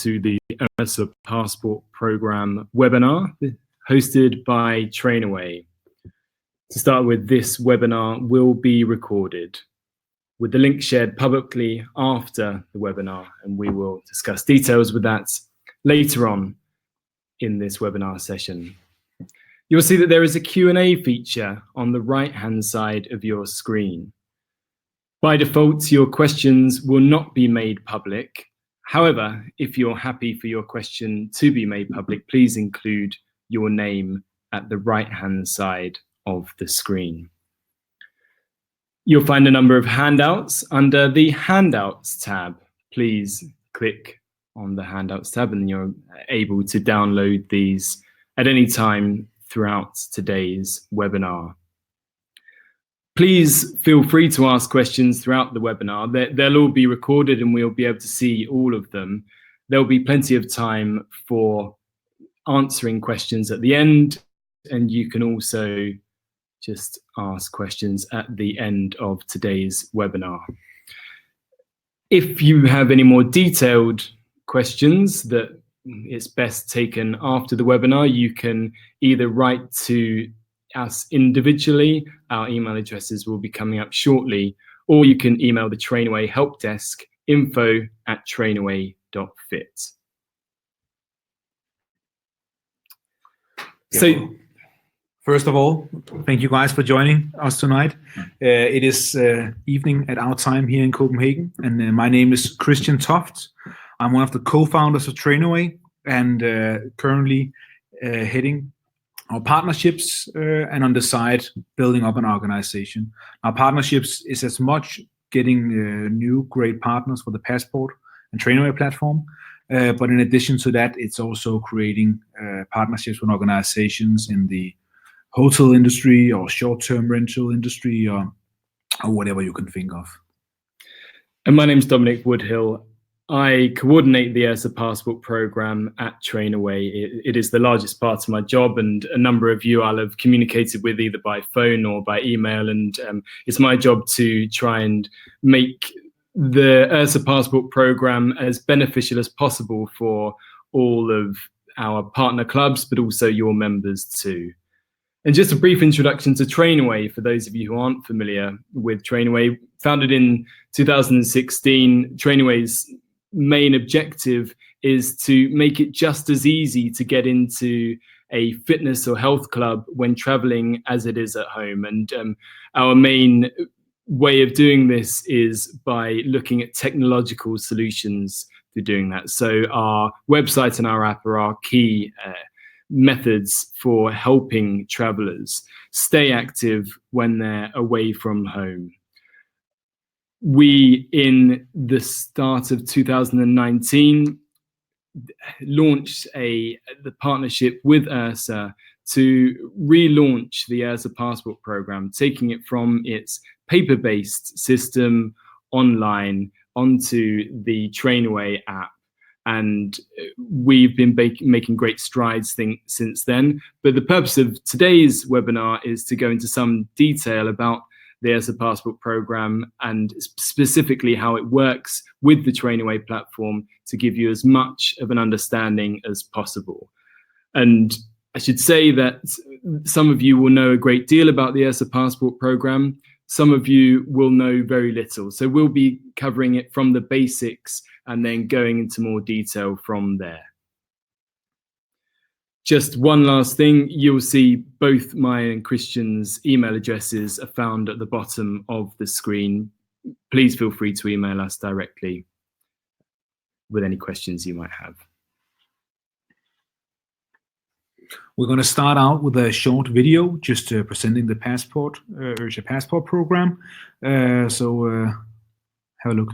to the IHRSA Passport Program webinar hosted by Trainaway. To start with, this webinar will be recorded with the link shared publicly after the webinar, and we will discuss details with that later on in this webinar session. You'll see that there is a Q&A feature on the right-hand side of your screen. By default, your questions will not be made public. However, if you're happy for your question to be made public, please include your name at the right-hand side of the screen. You'll find a number of handouts under the Handouts tab. Please click on the Handouts tab and you're able to download these at any time throughout today's webinar. Please feel free to ask questions throughout the webinar. They'll all be recorded and we'll be able to see all of them. There'll be plenty of time for answering questions at the end, and you can also just ask questions at the end of today's webinar. If you have any more detailed questions that it's best taken after the webinar, you can either write to us individually. Our email addresses will be coming up shortly, or you can email the Trainaway help desk, info@trainaway.fit. So, first of all, thank you guys for joining us tonight. It is evening at our time here in Copenhagen, and my name is Kristian Toft. I'm one of the co-founders of Trainaway and currently heading our partnerships and on the side building up an organization. Our partnerships is as much getting new great partners for the Passport and Trainaway platform, but in addition to that, it's also creating partnerships with organizations in the hotel industry or short-term rental industry or whatever you can think of. And my name's Dominic Woodhill. I coordinate the IHRSA Passport Program at Trainaway. It is the largest part of my job, and a number of you I'll have communicated with either by phone or by email, and it's my job to try and make the IHRSA Passport Program as beneficial as possible for all of our partner clubs, but also your members too. And just a brief introduction to Trainaway for those of you who aren't familiar with Trainaway. Founded in 2016, Trainaway's main objective is to make it just as easy to get into a fitness or health club when traveling as it is at home. And our main way of doing this is by looking at technological solutions to doing that. So our website and our app are our key methods for helping travelers stay active when they're away from home. We, in the start of 2019, launched the partnership with IHRSA to relaunch the IHRSA Passport Program, taking it from its paper-based system online onto the Trainaway app. And we've been making great strides since then. But the purpose of today's webinar is to go into some detail about the IHRSA Passport Program and specifically how it works with the Trainaway platform to give you as much of an understanding as possible. And I should say that some of you will know a great deal about the IHRSA Passport Program. Some of you will know very little. So we'll be covering it from the basics and then going into more detail from there. Just one last thing, you'll see both my and Kristian's email addresses are found at the bottom of the screen. Please feel free to email us directly with any questions you might have. We're going to start out with a short video just presenting the IHRSA Passport Program. So have a look.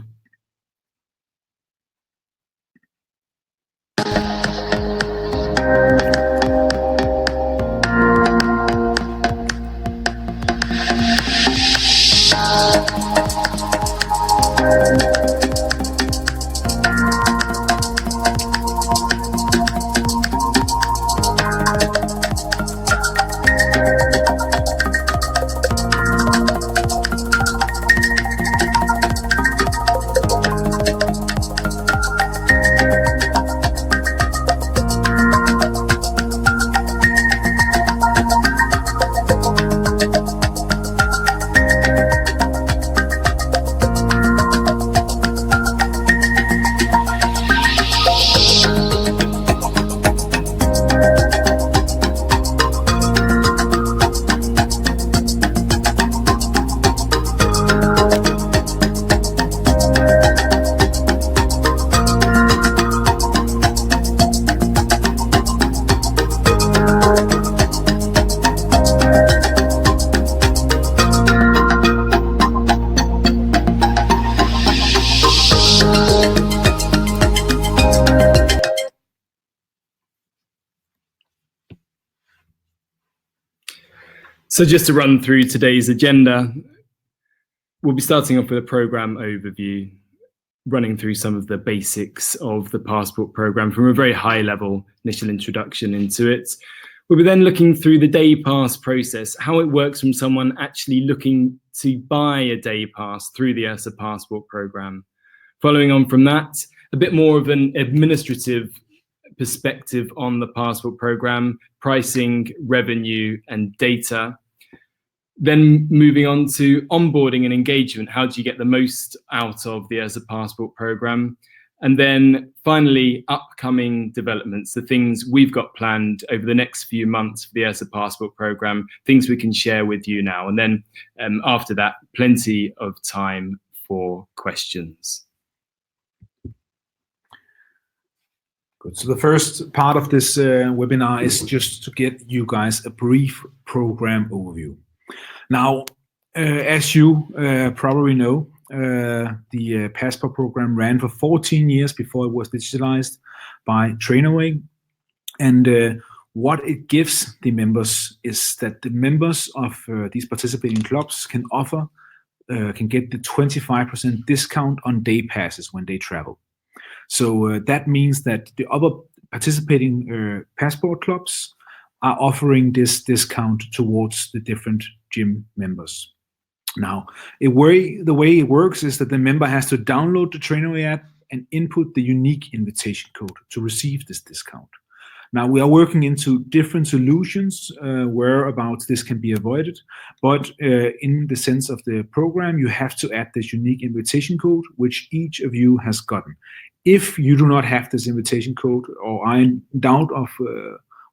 So just to run through today's agenda, we'll be starting off with a program overview, running through some of the basics of the passport program from a very high level initial introduction into it. We'll be then looking through the day pass process, how it works from someone actually looking to buy a day pass through the IHRSA Passport Program. Following on from that, a bit more of an administrative perspective on the passport program, pricing, revenue, and data. Then moving on to onboarding and engagement. How do you get the most out of the IHRSA Passport Program? And then finally, upcoming developments, the things we've got planned over the next few months for the IHRSA Passport Program, things we can share with you now. And then after that, plenty of time for questions. Good. So the first part of this webinar is just to get you guys a brief program overview. Now, as you probably know, the Passport Program ran for 14 years before it was digitalized by Trainaway. And what it gives the members is that the members of these participating clubs can get the 25% discount on day passes when they travel. So that means that the other participating passport clubs are offering this discount towards the different gym members. Now, the way it works is that the member has to download the Trainaway app and input the unique invitation code to receive this discount. Now, we are working into different solutions whereabouts this can be avoided, but in the sense of the program, you have to add this unique invitation code, which each of you has gotten. If you do not have this invitation code or are in doubt of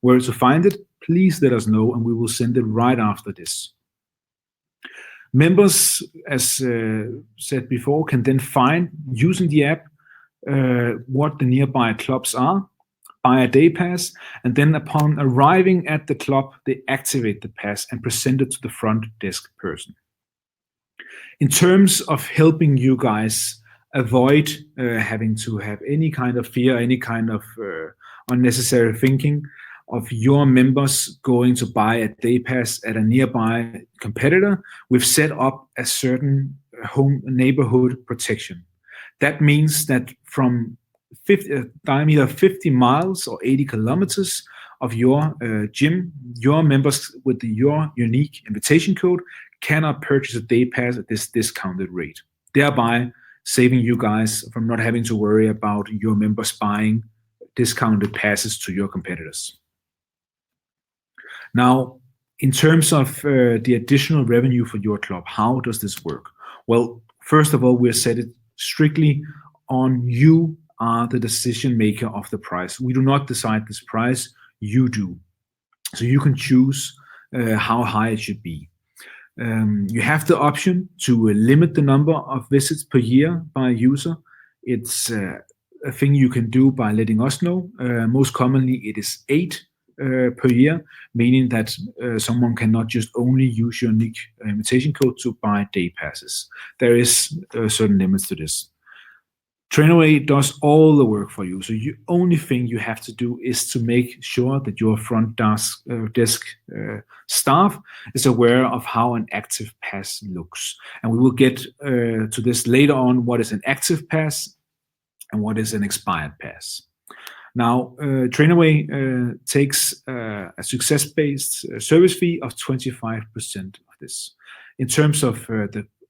where to find it, please let us know and we will send it right after this. Members, as said before, can then find, using the app, what the nearby clubs are, buy a day pass, and then upon arriving at the club, they activate the pass and present it to the front desk person. In terms of helping you guys avoid having to have any kind of fear, any kind of unnecessary thinking of your members going to buy a day pass at a nearby competitor, we've set up a certain home neighborhood protection. That means that from diameter 50 miles or 80 kilometers of your gym, your members with your unique invitation code cannot purchase a day pass at this discounted rate, thereby saving you guys from not having to worry about your members buying discounted passes to your competitors. Now, in terms of the additional revenue for your club, how does this work? Well, first of all, we're set it strictly on you are the decision maker of the price. We do not decide this price, you do. So you can choose how high it should be. You have the option to limit the number of visits per year by a user. It's a thing you can do by letting us know. Most commonly, it is 8 per year, meaning that someone cannot just only use your unique invitation code to buy day passes. There is certain limits to this. Trainaway does all the work for you. So the only thing you have to do is to make sure that your front desk staff is aware of how an active pass looks. And we will get to this later on, what is an active pass and what is an expired pass. Now, Trainaway takes a success-based service fee of 25% of this. In terms of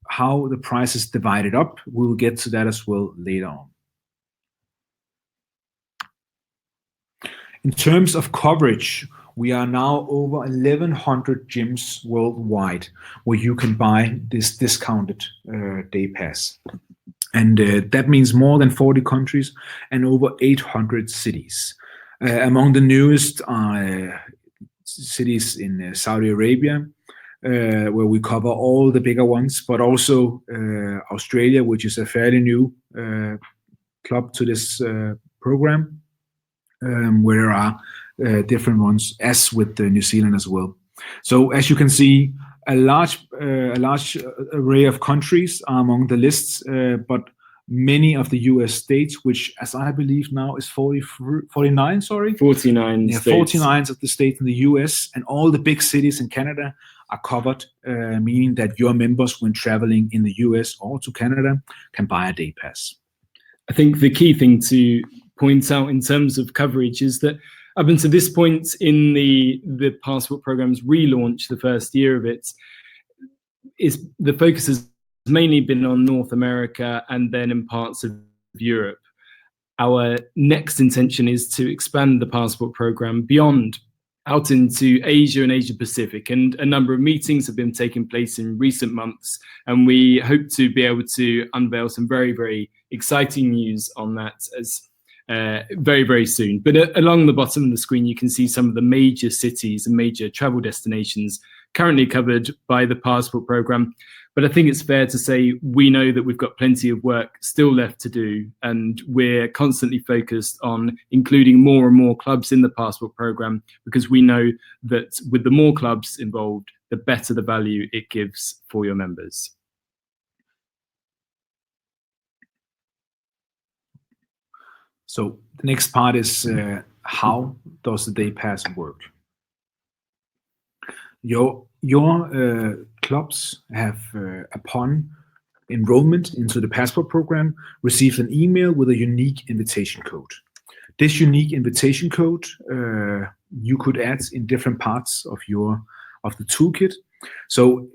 how the price is divided up, we'll get to that as well later on. In terms of coverage, we are now over 1,100 gyms worldwide where you can buy this discounted day pass. And that means more than 40 countries and over 800 cities. Among the newest are cities in Saudi Arabia, where we cover all the bigger ones, but also Australia, which is a fairly new club to this program, where there are different ones, as with New Zealand as well. So as you can see, a large array of countries are among the lists, but many of the US states, which as I believe now is 49, sorry? 49 yeah, states. 49 of the states in the US, and all the big cities in Canada are covered, meaning that your members, when traveling in the US or to Canada, can buy a day pass. I think the key thing to point out in terms of coverage is that up until this point in the passport program's relaunch, the first year of it, is the focus has mainly been on North America and then in parts of Europe. Our next intention is to expand the passport program beyond out into Asia and Asia Pacific, and a number of meetings have been taking place in recent months, and we hope to be able to unveil some very, very exciting news on that as very, very soon. But along the bottom of the screen, you can see some of the major cities and major travel destinations currently covered by the passport program. But I think it's fair to say we know that we've got plenty of work still left to do, and we're constantly focused on including more and more clubs in the passport program, because we know that with the more clubs involved, the better the value it gives for your members. So the next part is how does the day pass work? Your clubs have, upon enrollment into the passport program, received an email with a unique invitation code. This unique invitation code you could add in different parts of the toolkit. So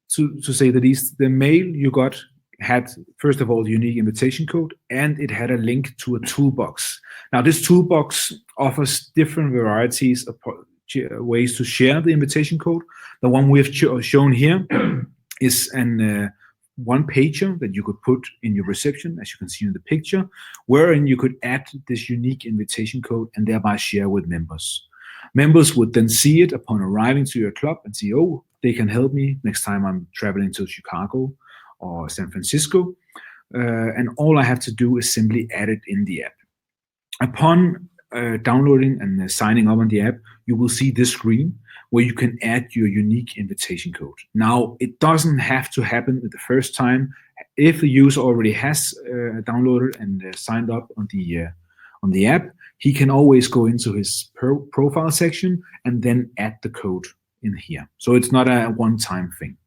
to say the least, the mail you got had, first of all, the unique invitation code, and it had a link to a toolbox. Now, this toolbox offers different varieties of ways to share the invitation code. The one we have shown here is an one-pager that you could put in your reception, as you can see in the picture, wherein you could add this unique invitation code and thereby share with members. Members would then see it upon arriving to your club and see, oh, they can help me next time I'm traveling to Chicago or San Francisco. And all I have to do is simply add it in the app. Upon downloading and signing up on the app, you will see this screen where you can add your unique invitation code. Now, it doesn't have to happen the first time. If the user already has downloaded and signed up on the app, he can always go into his profile section and then add the code in here. So it's not a one-time thing.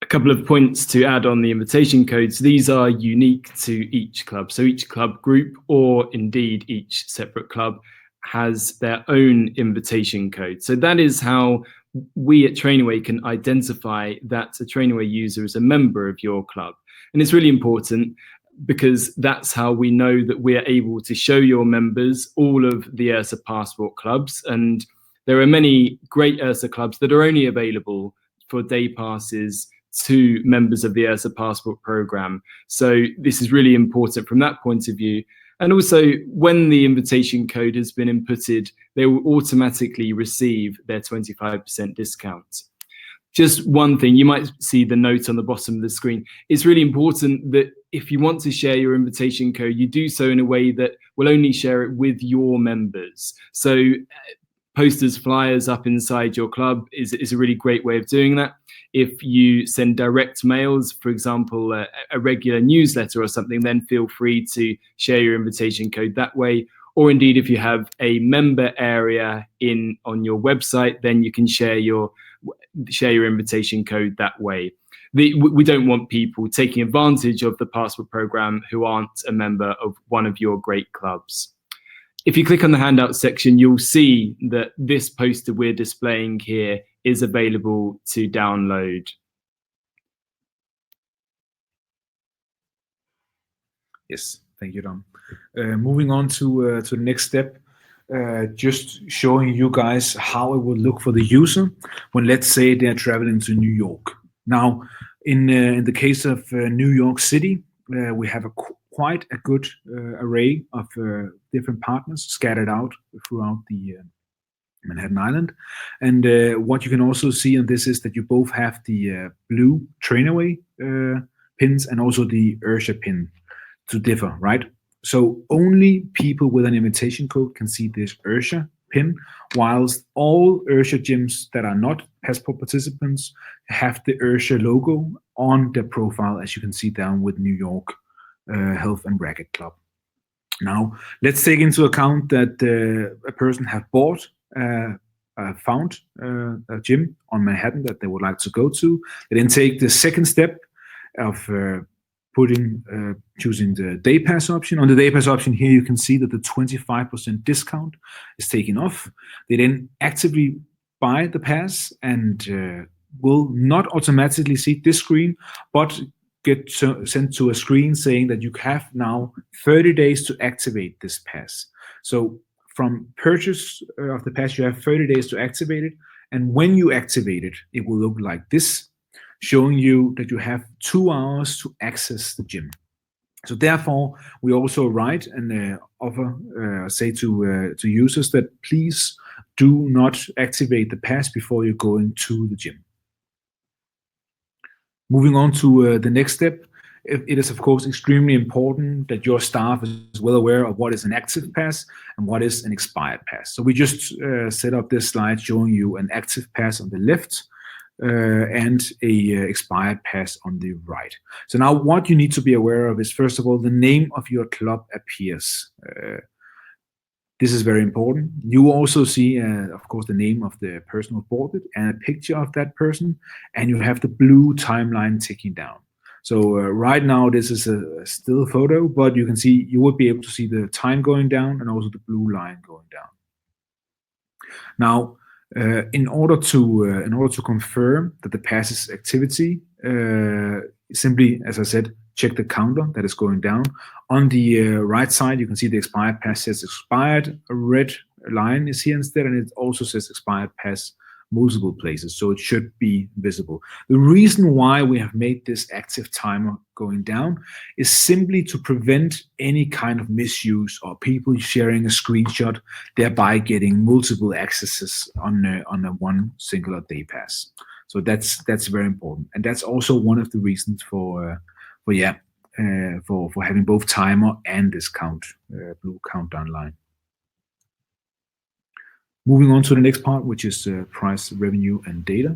A couple of points to add on the invitation codes. These are unique to each club. So each club group, or indeed each separate club, has their own invitation code. So that is how we at Trainaway can identify that a Trainaway user is a member of your club. And it's really important because that's how we know that we're able to show your members all of the IHRSA Passport clubs. And there are many great IHRSA clubs that are only available for day passes to members of the IHRSA Passport Program. So this is really important from that point of view. And also, when the invitation code has been inputted, they will automatically receive their 25% discount. Just one thing, you might see the note on the bottom of the screen. It's really important that if you want to share your invitation code, you do so in a way that will only share it with your members. So posters, flyers up inside your club is a really great way of doing that. If you send direct mails, for example, a regular newsletter or something, then feel free to share your invitation code that way. Or indeed, if you have a member area on your website, then you can share your invitation code that way. We don't want people taking advantage of the passport program who aren't a member of one of your great clubs. If you click on the handout section, you'll see that this poster we're displaying here is available to download. Yes, thank you, Dom. Moving on to the next step, just showing you guys how it will look for the user when, let's say, they're traveling to New York. Now, in the case of New York City, we have quite a good array of different partners scattered out throughout the Manhattan Island. And what you can also see on this is that you both have the blue Trainaway pins and also the IHRSA pin to differ, right? So only people with an invitation code can see this IHRSA pin, whilst all IHRSA gyms that are not passport participants have the IHRSA logo on their profile, as you can see down with New York Health and Racket Club. Now, let's take into account that a person have bought a found a gym on Manhattan that they would like to go to. They then take the second step of choosing the day pass option. On the day pass option here, you can see that the 25% discount is taken off. They then actively buy the pass and will not automatically see this screen, but get sent to a screen saying that you have now 30 days to activate this pass. So from purchase of the pass, you have 30 days to activate it. And when you activate it, it will look like this, showing you that you have 2 hours to access the gym. So therefore, we also write and say to users that please do not activate the pass before you're going to the gym. Moving on to the next step, it is of course extremely important that your staff is well aware of what is an active pass and what is an expired pass. So we just set up this slide showing you an active pass on the left and a expired pass on the right. So now what you need to be aware of is, first of all, the name of your club appears. This is very important. You also see, of course, the name of the person who bought it and a picture of that person, and you have the blue timeline ticking down. So right now, this is a still photo, but you can see, you would be able to see the time going down and also the blue line going down. Now, in order to confirm that the pass's activity, simply, as I said, check the counter that is going down. On the right side, you can see the expired pass says expired. A red line is here instead, and it also says expired pass multiple places, so it should be visible. The reason why we have made this active timer going down is simply to prevent any kind of misuse or people sharing a screenshot, thereby getting multiple accesses on a one singular day pass. So that's very important, and that's also one of the reasons for having both timer and this blue countdown line. Moving on to the next part, which is price, revenue, and data.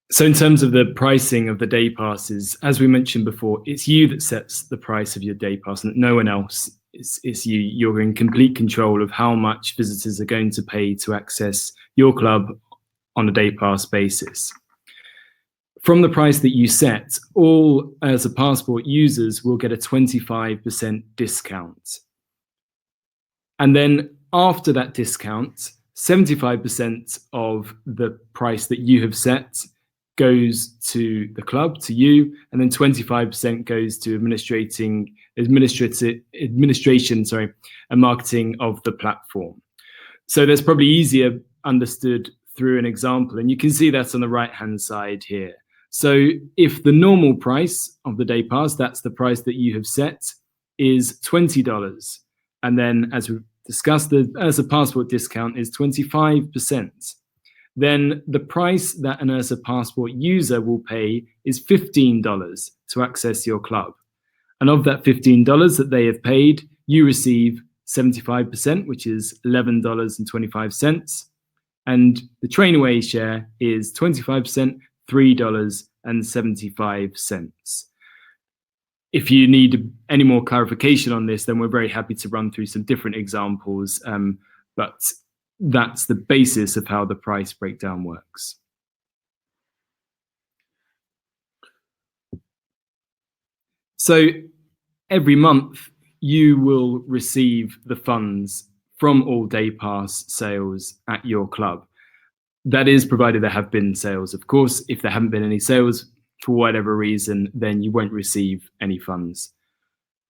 So in terms of the pricing of the day passes, as we mentioned before, it's you that sets the price of your day pass, and no one else. It's you. You're in complete control of how much visitors are going to pay to access your club on a day pass basis. From the price that you set, all IHRSA Passport users will get a 25% discount. And then after that discount, 75% of the price that you have set goes to the club, to you, and then 25% goes to administration and marketing of the platform. So that's probably easier understood through an example, and you can see that on the right-hand side here. So if the normal price of the day pass, that's the price that you have set, is $20, and then as we discussed, the IHRSA Passport discount is 25%, then the price that an IHRSA Passport user will pay is $15 to access your club. And of that $15 that they have paid, you receive 75%, which is $11.25. And the Trainaway share is 25%, $3.75. If you need any more clarification on this, then we're very happy to run through some different examples, but that's the basis of how the price breakdown works. So every month you will receive the funds from all day pass sales at your club. That is provided there have been sales. Of course, if there haven't been any sales for whatever reason, then you won't receive any funds.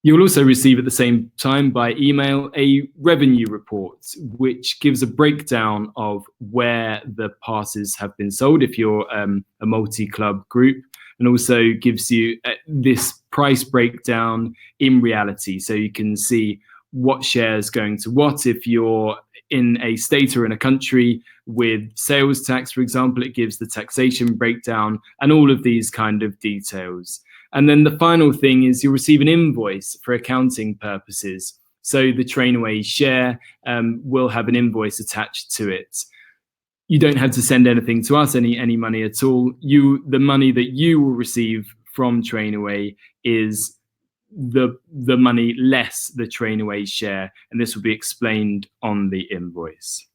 You will also receive at the same time by email a revenue report, which gives a breakdown of where the passes have been sold if you're a multi-club group, and also gives you this price breakdown in reality. So you can see what share is going to what. If you're in a state or in a country with sales tax, for example, it gives the taxation breakdown and all of these kind of details. And then the final thing is you'll receive an invoice for accounting purposes. So the Trainaway share will have an invoice attached to it. You don't have to send anything to us, any money at all. The money that you will receive from Trainaway is the money less the Trainaway share, and this will be explained on the invoice.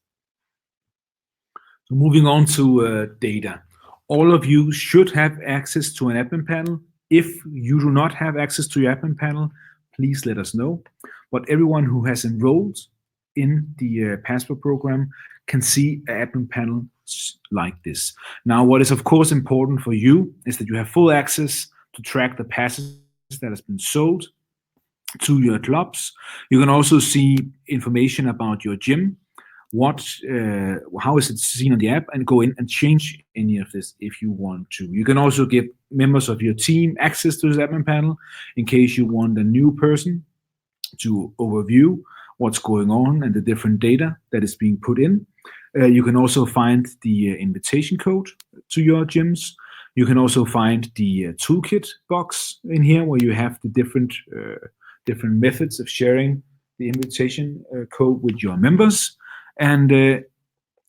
So moving on to data. All of you should have access to an admin panel. If you do not have access to your admin panel, please let us know. But everyone who has enrolled in the Passport program can see an admin panel like this. Now, what is of course important for you is that you have full access to track the passes that has been sold to your clubs. You can also see information about your gym, how is it seen on the app, and go in and change any of this if you want to. You can also give members of your team access to this admin panel in case you want a new person to overview what's going on and the different data that is being put in. You can also find the invitation code to your gyms. You can also find the toolkit box in here where you have the different methods of sharing the invitation code with your members. And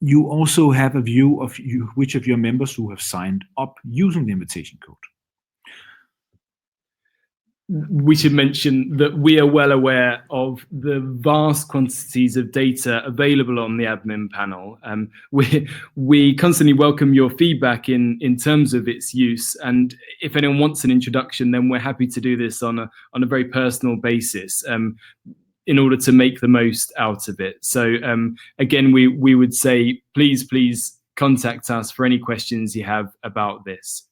you also have a view of which of your members who have signed up using the invitation code. We should mention that we are well aware of the vast quantities of data available on the admin panel. We constantly welcome your feedback in terms of its use, and if anyone wants an introduction, then we're happy to do this on a very personal basis in order to make the most out of it. So again, we would say please contact us for any questions you have about this.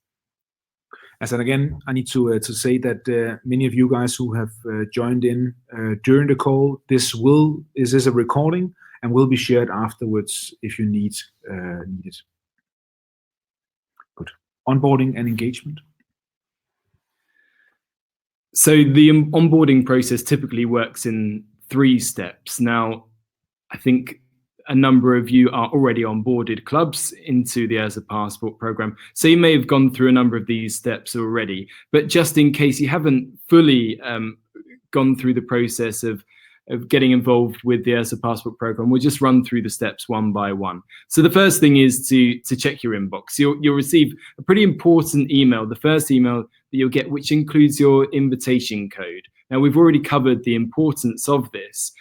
As again, I need to say that many of you guys who have joined in during the call, this is a recording and will be shared afterwards if you need it. Good. Onboarding and engagement. So the onboarding process typically works in 3 steps. Now, I think a number of you are already onboarded clubs into the IHRSA Passport program, so you may have gone through a number of these steps already. But just in case you haven't fully gone through the process of getting involved with the IHRSA Passport program, we'll just run through the steps one by one. So the first thing is to check your inbox. You'll receive a pretty important email, the first email that you'll get, which includes your invitation code. Now, we've already covered the importance of this,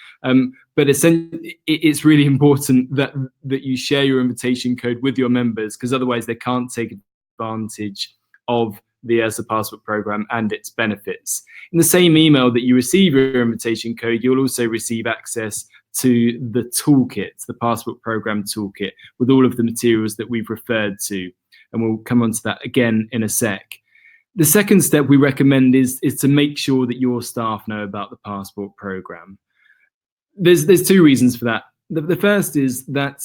but essentially it's really important that you share your invitation code with your members, because otherwise they can't take advantage of the IHRSA Passport program and its benefits. In the same email that you receive your invitation code, you'll also receive access to the toolkit, the Passport program toolkit, with all of the materials that we've referred to, and we'll come on to that again in a sec. The second step we recommend is to make sure that your staff know about the Passport program. There's 2 reasons for that. The first is that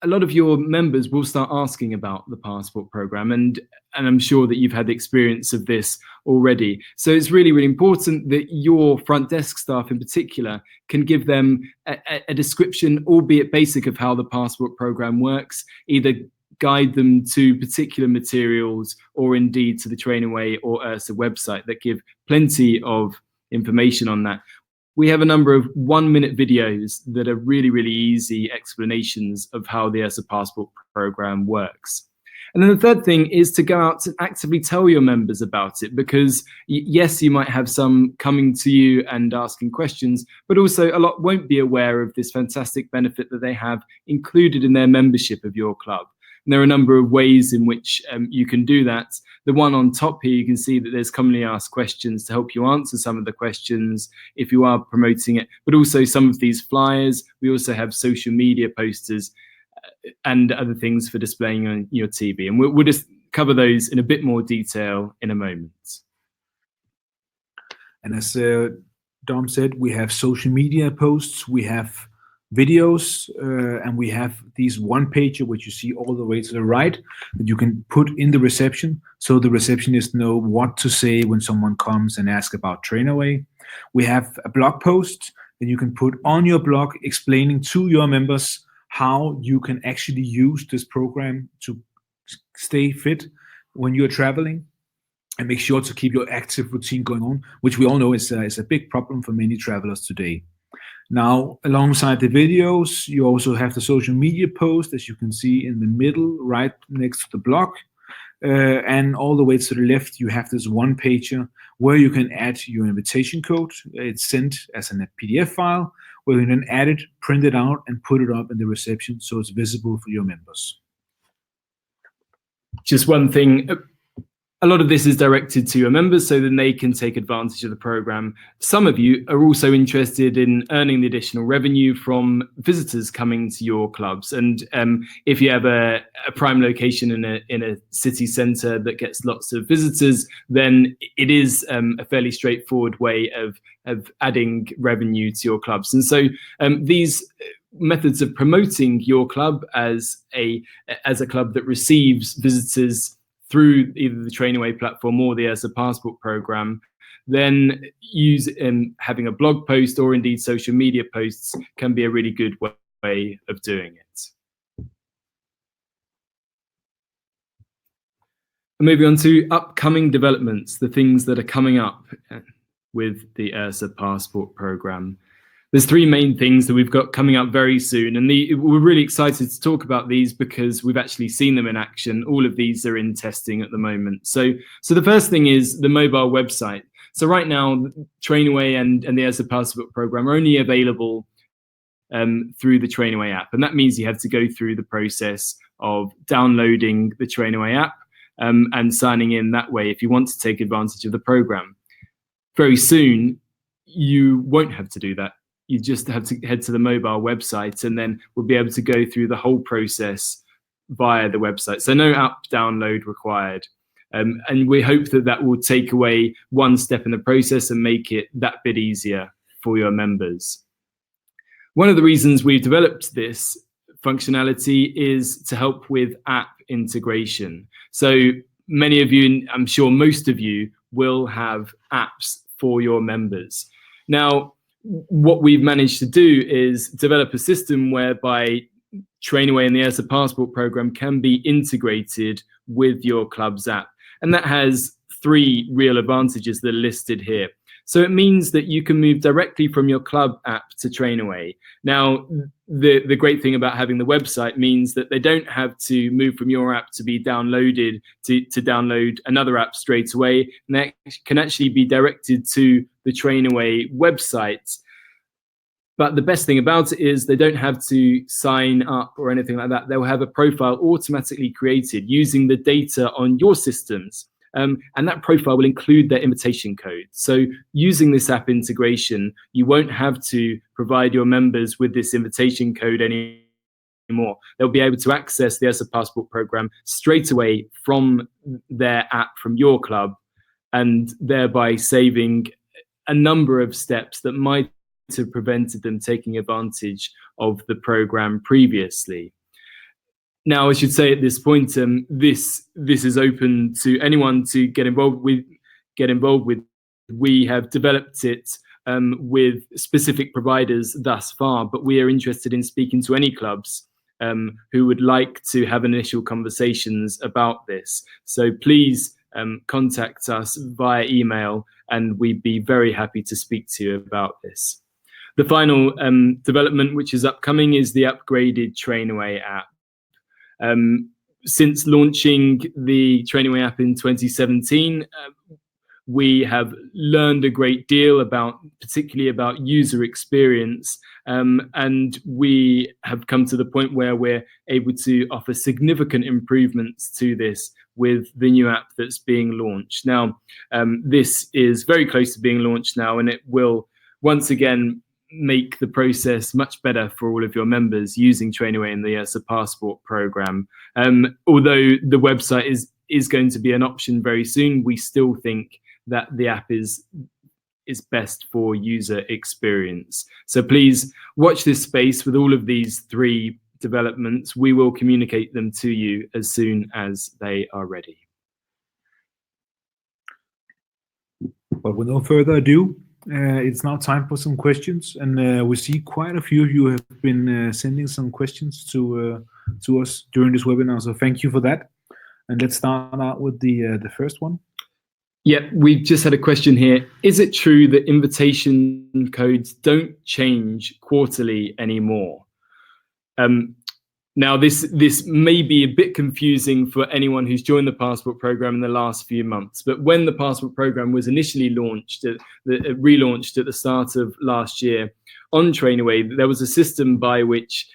a lot of your members will start asking about the Passport program, and I'm sure that you've had the experience of this already. So it's really, really important that your front desk staff in particular can give them a description, albeit basic, of how the Passport program works, either guide them to particular materials or indeed to the Trainaway or IHRSA website that give plenty of information on that. We have a number of 1-minute videos that are really, really easy explanations of how the IHRSA Passport program works. And then the third thing is to go out and actively tell your members about it, because yes, you might have some coming to you and asking questions, but also a lot won't be aware of this fantastic benefit that they have included in their membership of your club. And there are a number of ways in which you can do that. The one on top here, you can see that there's commonly asked questions to help you answer some of the questions if you are promoting it, but also some of these flyers. We also have social media posters and other things for displaying on your TV. And we'll just cover those in a bit more detail in a moment. And as Dom said, we have social media posts, we have videos, and we have these 1-pager, which you see all the way to the right, that you can put in the reception, so the receptionists know what to say when someone comes and asks about Trainaway. We have a blog post that you can put on your blog explaining to your members how you can actually use this program to stay fit when you're traveling and make sure to keep your active routine going on, which we all know is a big problem for many travelers today. Now, alongside the videos, you also have the social media post, as you can see in the middle, right next to the blog. and all the way to the left, you have this one-pager where you can add your invitation code. It's sent as a PDF file, where you can add it, print it out, and put it up in the reception so it's visible for your members. Just one thing, a lot of this is directed to your members so then they can take advantage of the program. Some of you are also interested in earning the additional revenue from visitors coming to your clubs. And if you have a prime location in a city centre that gets lots of visitors, then it is a fairly straightforward way of adding revenue to your clubs. And so these methods of promoting your club as a club that receives visitors through either the Trainaway platform or the IHRSA Passport Program, then having a blog post or indeed social media posts can be a really good way of doing it. Moving on to upcoming developments, the things that are coming up with the IHRSA Passport Program. There's three main things that we've got coming up very soon, and we're really excited to talk about these because we've actually seen them in action. All of these are in testing at the moment. So the first thing is the mobile website. So right now, Trainaway and the IHRSA Passport Program are only available through the Trainaway app, and that means you have to go through the process of downloading the Trainaway app and signing in that way if you want to take advantage of the program. Very soon, you won't have to do that. You just have to head to the mobile website and then we'll be able to go through the whole process via the website. So no app download required. And we hope that that will take away one step in the process and make it that bit easier for your members. One of the reasons we've developed this functionality is to help with app integration. So many of you, I'm sure most of you, will have apps for your members. Now, what we've managed to do is develop a system whereby Trainaway and the IHRSA Passport Program can be integrated with your club's app. And that has three real advantages that are listed here. So it means that you can move directly from your club app to Trainaway. Now, the great thing about having the website means that they don't have to move from your app to be downloaded to download another app straight away. And that can actually be directed to the Trainaway website. But the best thing about it is they don't have to sign up or anything like that. They'll have a profile automatically created using the data on your systems. And that profile will include their invitation code. So using this app integration, you won't have to provide your members with this invitation code anymore. They'll be able to access the IHRSA Passport Program straight away from their app, from your club, and thereby saving a number of steps that might have prevented them taking advantage of the program previously. Now, I should say at this point, this is open to anyone to get involved with. We have developed it with specific providers thus far, but we are interested in speaking to any clubs who would like to have initial conversations about this. So please contact us via email, and we'd be very happy to speak to you about this. The final development, which is upcoming, is the upgraded Trainaway app. Since launching the Trainaway app in 2017, we have learned a great deal particularly about user experience, and we have come to the point where we're able to offer significant improvements to this with the new app that's being launched. Now, this is very close to being launched now, and it will once again make the process much better for all of your members using Trainaway and the IHRSA Passport Program. Although the website is going to be an option very soon, we still think that the app is best for user experience. So please watch this space with all of these three developments. We will communicate them to you as soon as they are ready. But with no further ado, it's now time for some questions, and we see quite a few of you have been sending some questions to us during this webinar, so thank you for that. And let's start out with the first one. Yeah, we've just had a question here. Is it true that invitation codes don't change quarterly anymore? Now, this may be a bit confusing for anyone who's joined the Passport Program in the last few months, but when the Passport Program was initially relaunched at the start of last year on Trainaway, there was a system by which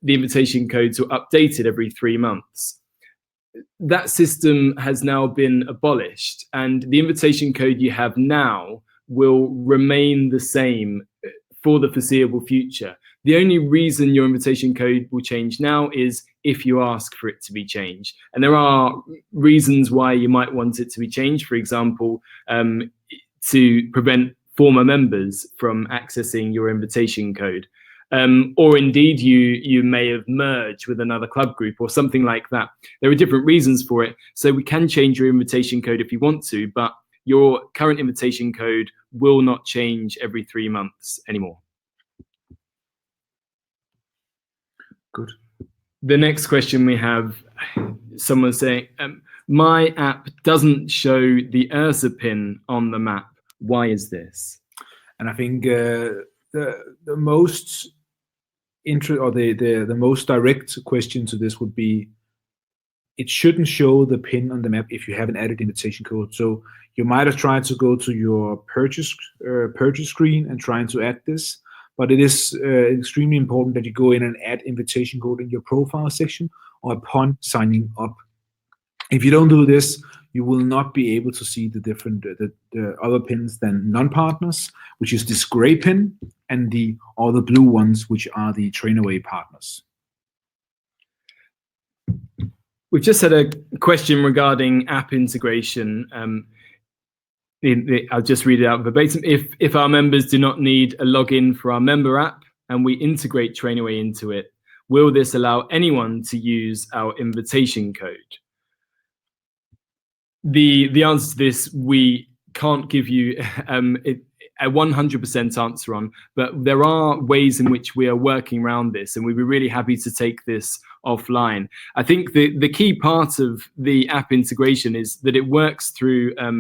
the invitation codes were updated every 3 months. That system has now been abolished, and the invitation code you have now will remain the same for the foreseeable future. The only reason your invitation code will change now is if you ask for it to be changed. And there are reasons why you might want it to be changed. For example, to prevent former members from accessing your invitation code. Or indeed you may have merged with another club group or something like that. There are different reasons for it. So we can change your invitation code if you want to, but your current invitation code will not change every 3 months anymore. Good. The next question we have, someone saying, my app doesn't show the IHRSA pin on the map. Why is this? And I think the most the most direct question to this would be, it shouldn't show the pin on the map if you haven't added invitation code. So you might have tried to go to your purchase screen and trying to add this, but it is extremely important that you go in and add invitation code in your profile section or upon signing up. If you don't do this, you will not be able to see the different the other pins than non-partners, which is this gray pin, and the other blue ones, which are the Trainaway partners. We've just had a question regarding app integration. I'll just read it out verbatim. If our members do not need a login for our member app and we integrate Trainaway into it, will this allow anyone to use our invitation code? The answer to this, we can't give you a 100% answer on, but there are ways in which we are working around this, and we'd be really happy to take this offline. I think the key part of the app integration is that it works through a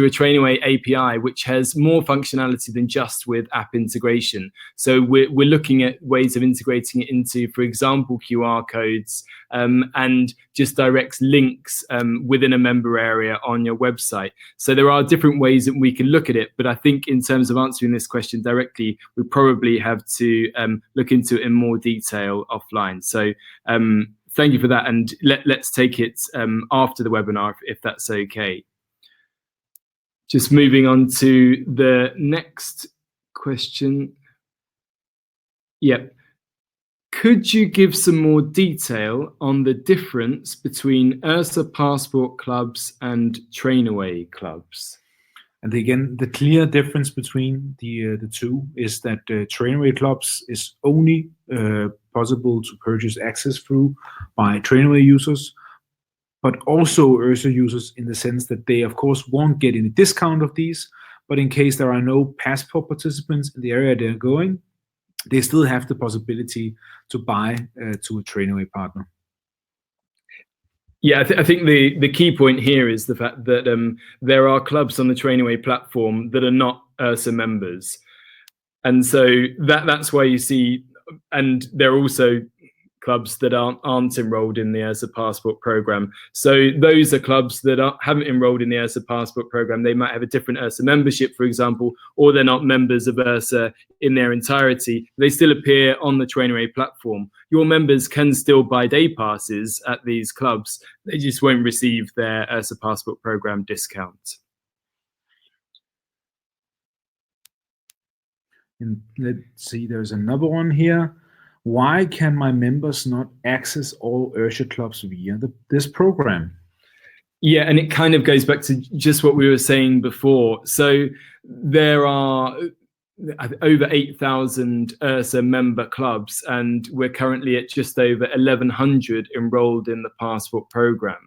Trainaway API, which has more functionality than just with app integration. So we're looking at ways of integrating it into, for example, QR codes, and just directs links within a member area on your website. So there are different ways that we can look at it, but I think in terms of answering this question directly, we probably have to look into it in more detail offline. So thank you for that, and let's take it after the webinar if that's okay. Just moving on to the next question. Yep. Could you give some more detail on the difference between IHRSA Passport clubs and Trainaway clubs? And again, the clear difference between the two is that Trainaway clubs is only possible to purchase access through by Trainaway users, but also IHRSA users, in the sense that they, of course, won't get any discount of these, but in case there are no passport participants in the area they're going, they still have the possibility to buy to a Trainaway partner. Yeah, I think the key point here is the fact that there are clubs on the Trainaway platform that are not IHRSA members. And so that's why you see, and there are also clubs that aren't enrolled in the IHRSA Passport Program. So those are clubs that haven't enrolled in the IHRSA Passport Program. They might have a different IHRSA membership, for example, or they're not members of IHRSA in their entirety. They still appear on the Trainaway platform. Your members can still buy day passes at these clubs. They just won't receive their IHRSA Passport Program discount. And let's see, there's another one here. Why can my members not access all IHRSA clubs via this program? Yeah, and it kind of goes back to just what we were saying before. So there are over 8,000 IHRSA member clubs, and we're currently at just over 1,100 enrolled in the Passport Program.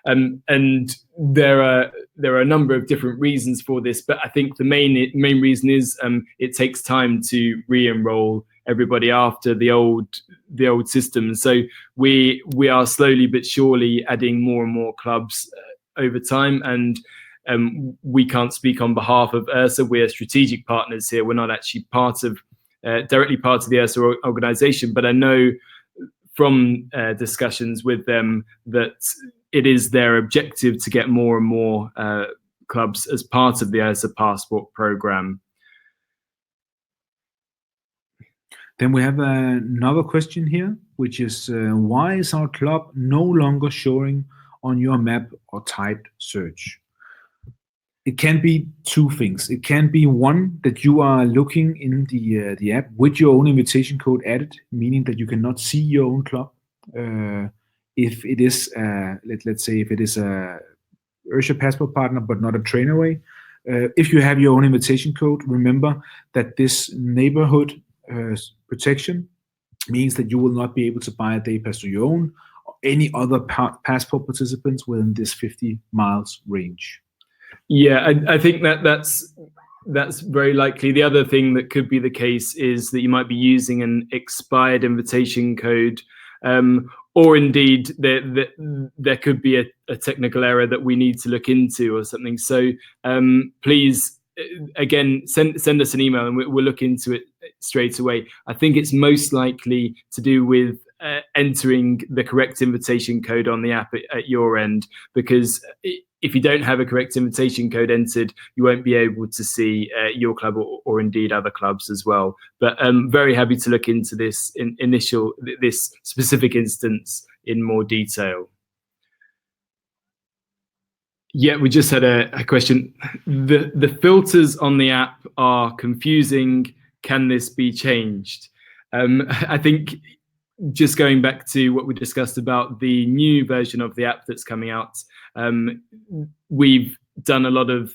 And there are a number of different reasons for this, but I think the main reason is it takes time to re-enroll everybody after the old system. So we are slowly but surely adding more and more clubs over time, and we can't speak on behalf of IHRSA. We are strategic partners here. We're not actually directly part of the IHRSA organization, but I know from discussions with them that it is their objective to get more and more clubs as part of the IHRSA Passport Program. Then we have another question here, which is why is our club no longer showing on your map or typed search? It can be two things. It can be one, that you are looking in the app with your own invitation code added, meaning that you cannot see your own club. If it is, let's say, if it is a IHRSA Passport partner but not a Trainaway, if you have your own invitation code, remember that this neighborhood protection means that you will not be able to buy a day pass to your own or any other passport participants within this 50 miles range. Yeah, I think that's very likely. The other thing that could be the case is that you might be using an expired invitation code, or indeed there could be a technical error that we need to look into or something. So please, again, send us an email and we'll look into it straight away. I think it's most likely to do with entering the correct invitation code on the app at your end, because if you don't have a correct invitation code entered, you won't be able to see your club or indeed other clubs as well. But I'm very happy to look into this this specific instance in more detail. Yeah, we just had a question. The filters on the app are confusing. Can this be changed? I think just going back to what we discussed about the new version of the app that's coming out, we've done a lot of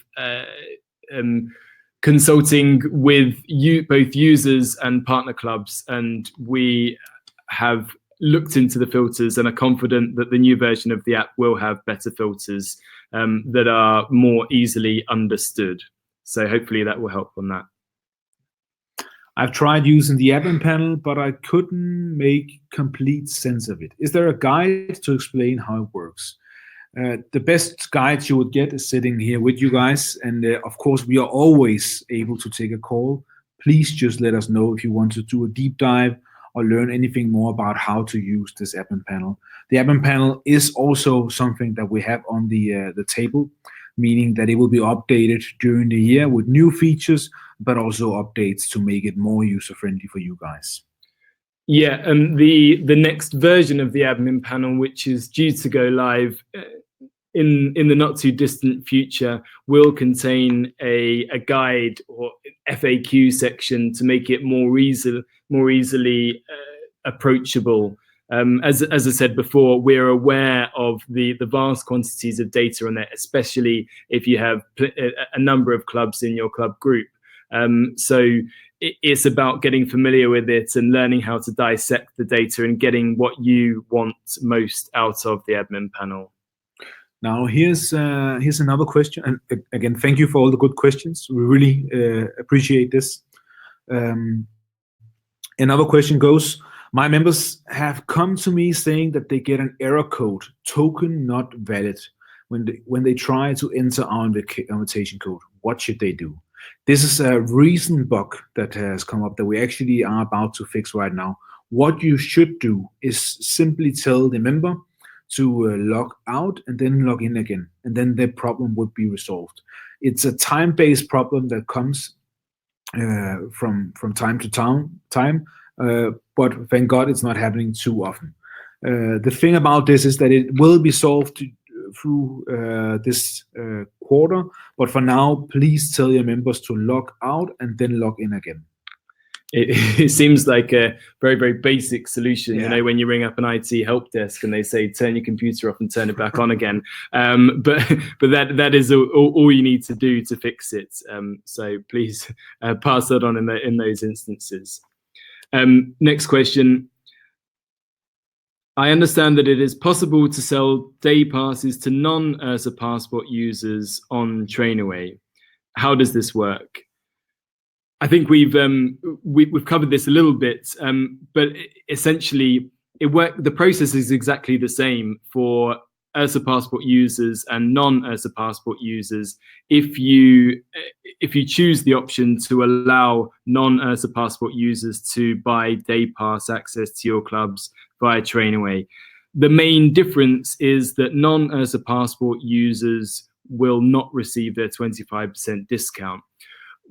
consulting with both users and partner clubs, and we have looked into the filters and are confident that the new version of the app will have better filters that are more easily understood. So hopefully that will help on that. I've tried using the admin panel, but I couldn't make complete sense of it. Is there a guide to explain how it works? The best guide you would get is sitting here with you guys. And of course, we are always able to take a call. Please just let us know if you want to do a deep dive or learn anything more about how to use this admin panel. The admin panel is also something that we have on the table, meaning that it will be updated during the year with new features, but also updates to make it more user-friendly for you guys. Yeah, and the next version of the admin panel, which is due to go live in the not too distant future, will contain a guide or FAQ section to make it more easily approachable. As I said before, we're aware of the vast quantities of data on there, especially if you have a number of clubs in your club group. So it's about getting familiar with it and learning how to dissect the data and getting what you want most out of the admin panel. Now here's another question, and again, thank you for all the good questions. We really appreciate this. Another question goes: my members have come to me saying that they get an error code, token not valid, when they try to enter our invitation code. What should they do? This is a recent bug that has come up that we actually are about to fix right now. What you should do is simply tell the member to log out and then log in again, and then the problem would be resolved. It's a time-based problem that comes from time to time, but thank God it's not happening too often. The thing about this is that it will be solved through this quarter, but for now, please tell your members to log out and then log in again. It seems like a very, very basic solution. Yeah. You know, when you ring up an IT help desk and they say, turn your computer off and turn it back on again. But that is all you need to do to fix it. So please pass that on in those instances. Next question. I understand that it is possible to sell day passes to non-IHRSA Passport users on Trainaway. How does this work? I think we've covered this a little bit, but essentially the process is exactly the same for IHRSA Passport users and non-IHRSA Passport users, if you choose the option to allow non-IHRSA Passport users to buy day pass access to your clubs via Trainaway. The main difference is that non-IHRSA Passport users will not receive their 25% discount.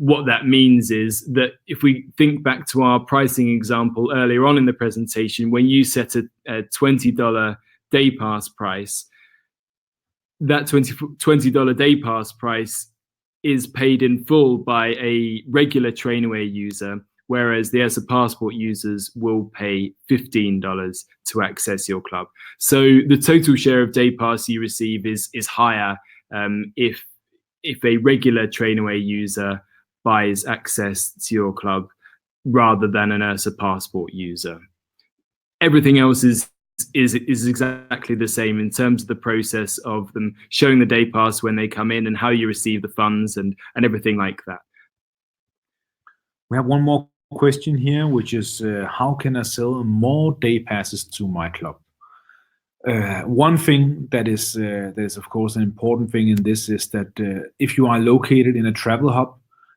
What that means is that if we think back to our pricing example earlier on in the presentation, when you set a $20 day pass price, that $20 day pass price is paid in full by a regular Trainaway user, whereas the IHRSA Passport users will pay $15 to access your club. So the total share of day pass you receive is higher if a regular Trainaway user buys access to your club rather than an IHRSA Passport user. Everything else is exactly the same in terms of the process of them showing the day pass when they come in and how you receive the funds and everything like that. We have one more question here, which is how can I sell more day passes to my club? One thing that is of course an important thing in this is that if you are located in a travel hub,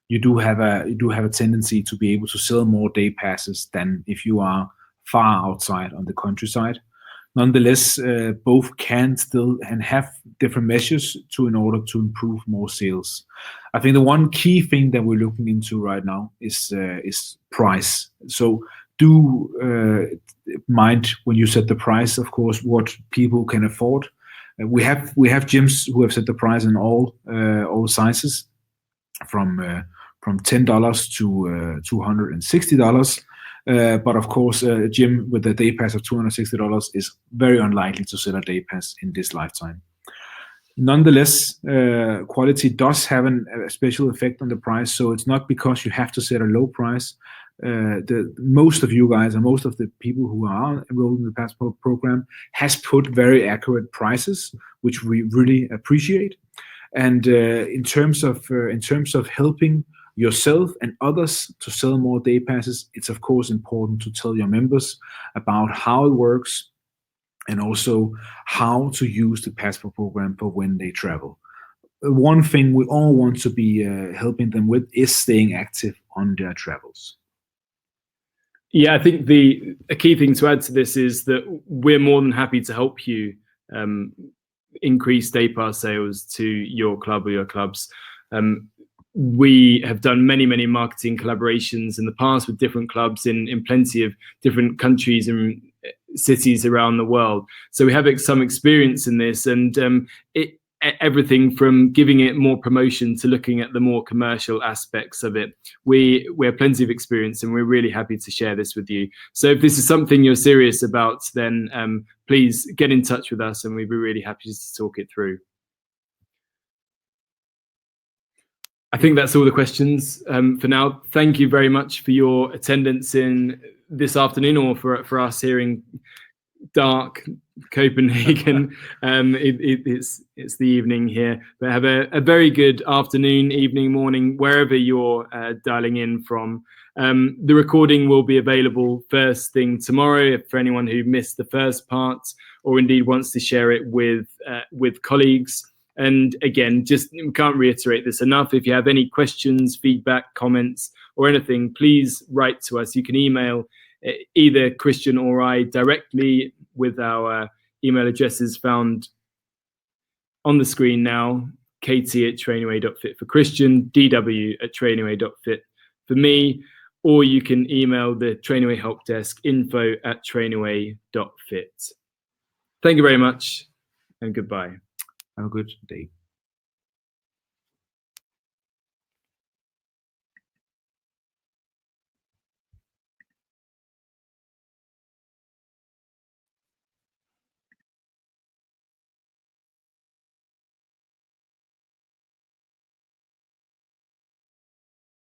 you do have a tendency to be able to sell more day passes than if you are far outside on the countryside. Nonetheless, both can still and have different measures in order to improve more sales. I think the one key thing that we're looking into right now is price. So do mind when you set the price, of course, what people can afford. We have gyms who have set the price in all sizes, from $10 to $260. But of course, a gym with a day pass of $260 is very unlikely to sell a day pass in this lifetime. Nonetheless, quality does have a special effect on the price, so it's not because you have to set a low price. Most of you guys and most of the people who are enrolled in the Passport program has put very accurate prices, which we really appreciate. And in terms of helping yourself and others to sell more day passes, it's of course important to tell your members about how it works and also how to use the Passport program for when they travel. One thing we all want to be helping them with is staying active on their travels. Yeah, I think a key thing to add to this is that we're more than happy to help you increase day pass sales to your club or your clubs. We have done many marketing collaborations in the past with different clubs in plenty of different countries and cities around the world. So we have some experience in this, and everything from giving it more promotion to looking at the more commercial aspects of it. We have plenty of experience, and we're really happy to share this with you. So if this is something you're serious about, then please get in touch with us, and we'd be really happy to talk it through. I think that's all the questions for now. Thank you very much for your attendance in this afternoon, or for us here in dark Copenhagen. It's the evening here, but have a very good afternoon, evening, morning, wherever you're dialing in from. The recording will be available first thing tomorrow for anyone who missed the first part, or indeed wants to share it with colleagues. And again, just can't reiterate this enough. If you have any questions, feedback, comments, or anything, please write to us. You can email either Kristian or I directly with our email addresses found on the screen now: kt@trainaway.fit for Kristian, dw@trainaway.fit for me, or you can email the Trainaway help desk, info@trainaway.fit. Thank you very much, and goodbye. Have a good day.